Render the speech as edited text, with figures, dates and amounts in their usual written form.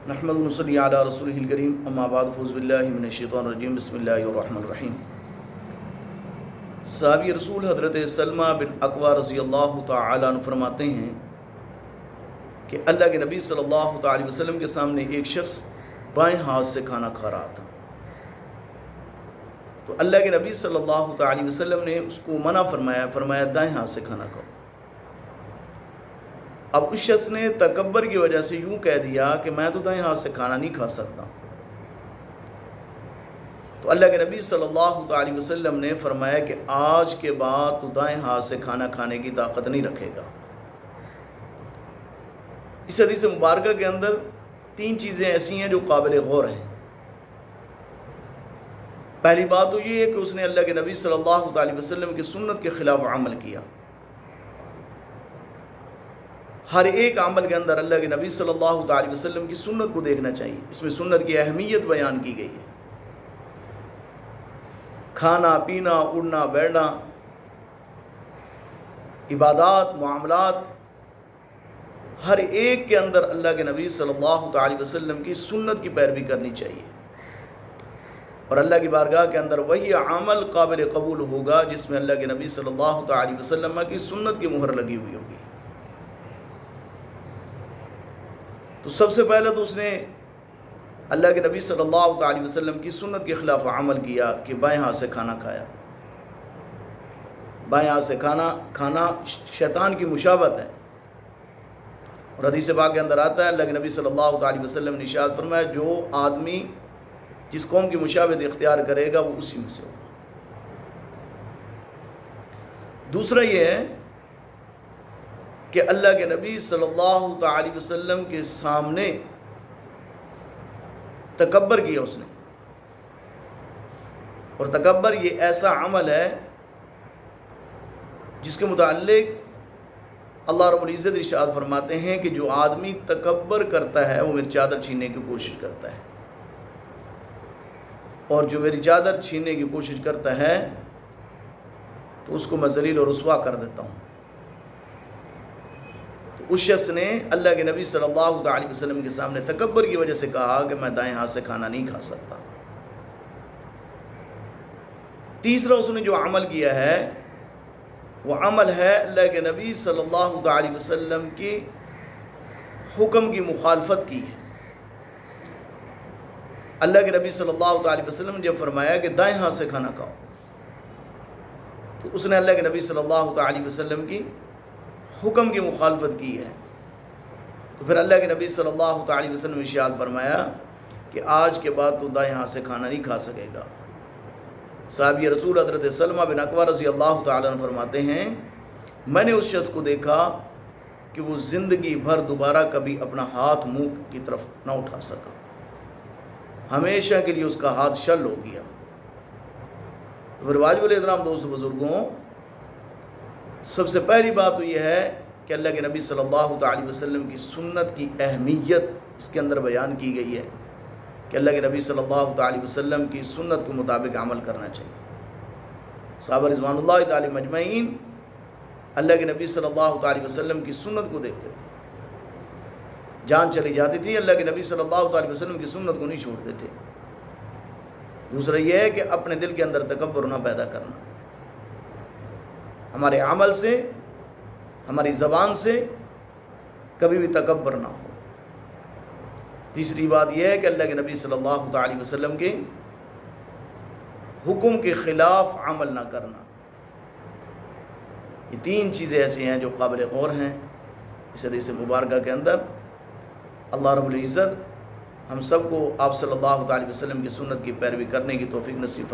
نحمد ونصلی علی رسولہ الکریم اما بعد فاعوذ باللہ من الشیطان الرجیم بسم اللہ الرحمن الرحیم۔ صحابی رسول حضرت سلمہ بن اکوع رضی اللہ تعالیٰ عنہ فرماتے ہیں کہ اللہ کے نبی صلی اللہ تعالی وسلم کے سامنے ایک شخص بائیں ہاتھ سے کھانا کھا رہا تھا، تو اللہ کے نبی صلی اللہ تعالی وسلم نے اس کو منع فرمایا دائیں ہاتھ سے کھانا کھاؤ۔ اب اس شخص نے تکبر کی وجہ سے یوں کہہ دیا کہ میں تو دائیں ہاتھ سے کھانا نہیں کھا سکتا، تو اللہ کے نبی صلی اللہ تعالی وسلم نے فرمایا کہ آج کے بعد تو دائیں ہاتھ سے کھانا کھانے کی طاقت نہیں رکھے گا۔ اس حدیث مبارکہ کے اندر تین چیزیں ایسی ہیں جو قابل غور ہیں۔ پہلی بات تو یہ ہے کہ اس نے اللہ کے نبی صلی اللہ تعالی وسلم کی سنت کے خلاف عمل کیا۔ ہر ایک عمل کے اندر اللہ کے نبی صلی اللہ تعالی وسلم کی سنت کو دیکھنا چاہیے، اس میں سنت کی اہمیت بیان کی گئی ہے۔ کھانا پینا اڑنا بیٹھنا، عبادات معاملات، ہر ایک کے اندر اللہ کے نبی صلی اللہ تعالی وسلم کی سنت کی پیروی کرنی چاہیے، اور اللہ کی بارگاہ کے اندر وہی عمل قابل قبول ہوگا جس میں اللہ کے نبی صلی اللہ تعالی وسلم کی سنت کی مہر لگی ہوئی ہوگی۔ تو سب سے پہلے تو اس نے اللہ کے نبی صلی اللہ تعالی وسلم کی سنت کے خلاف عمل کیا کہ بائیں ہاتھ سے کھانا کھایا۔ بائیں ہاتھ سے کھانا شیطان کی مشابہت ہے، اور حدیث پاک کے اندر آتا ہے اللہ کے نبی صلی اللہ تعالی وسلم نے ارشاد فرمایا جو آدمی جس قوم کی مشابہت اختیار کرے گا وہ اسی میں سے ہوگا۔ دوسرا یہ ہے کہ اللہ کے نبی صلی اللہ تعالی وسلم کے سامنے تکبر کیا اس نے، اور تکبر یہ ایسا عمل ہے جس کے متعلق اللہ رب العزت ارشاد فرماتے ہیں کہ جو آدمی تکبر کرتا ہے وہ میری چادر چھیننے کی کوشش کرتا ہے، اور جو میری چادر چھیننے کی کوشش کرتا ہے تو اس کو میں ذلیل اور رسوا کر دیتا ہوں۔ تو اس شخص نے اللہ کے نبی صلی اللہ تعالی وسلم کے سامنے تکبر کی وجہ سے کہا کہ میں دائیں ہاتھ سے کھانا نہیں کھا سکتا۔ تیسرا اس نے جو عمل کیا ہے وہ عمل ہے اللہ کے نبی صلی اللہ تعالی وسلم کی حکم کی مخالفت کی ہے۔ اللہ کے نبی صلی اللہ تعالی وسلم نے جب فرمایا کہ دائیں ہاتھ سے کھانا کھاؤ، تو اس نے اللہ کے نبی صلی اللہ تعالی وسلم کی حکم کی مخالفت کی ہے، تو پھر اللہ کے نبی صلی اللہ تعالی وسلم نے ارشاد فرمایا کہ آج کے بعد تو دائیں ہاتھ سے کھانا نہیں کھا سکے گا۔ صحابی رسول حضرت سلمہ بن اکوع رضی اللہ تعالیٰ عنہ فرماتے ہیں میں نے اس شخص کو دیکھا کہ وہ زندگی بھر دوبارہ کبھی اپنا ہاتھ منہ کی طرف نہ اٹھا سکا، ہمیشہ کے لیے اس کا ہاتھ شل ہو گیا۔ تو پھر واجب الاحترام دوست بزرگوں، سب سے پہلی بات تو یہ ہے کہ اللہ کے نبی صلی اللہ تعالی وسلم کی سنت کی اہمیت اس کے اندر بیان کی گئی ہے کہ اللہ کے نبی صلی اللہ تعالی وسلم کی سنت کے مطابق عمل کرنا چاہیے۔ صحابہ رضوان اللہ تعالی مجمعین اللہ کے نبی صلی اللہ تعالی وسلم کی سنت کو دیکھتے تھے، جان چلی جاتی تھی اللہ کے نبی صلی اللہ تعالی وسلم کی سنت کو نہیں چھوڑتے تھے۔ دوسرا یہ ہے کہ اپنے دل کے اندر تکبر نہ پیدا کرنا، ہمارے عمل سے ہماری زبان سے کبھی بھی تکبر نہ ہو۔ تیسری بات یہ ہے کہ اللہ کے نبی صلی اللہ تعالی وسلم کے حکم کے خلاف عمل نہ کرنا۔ یہ تین چیزیں ایسی ہیں جو قابل غور ہیں اس حدیث مبارکہ کے اندر۔ اللہ رب العزت ہم سب کو آپ صلی اللہ تعالی وسلم کی سنت کی پیروی کرنے کی توفیق نصیب فرمائے۔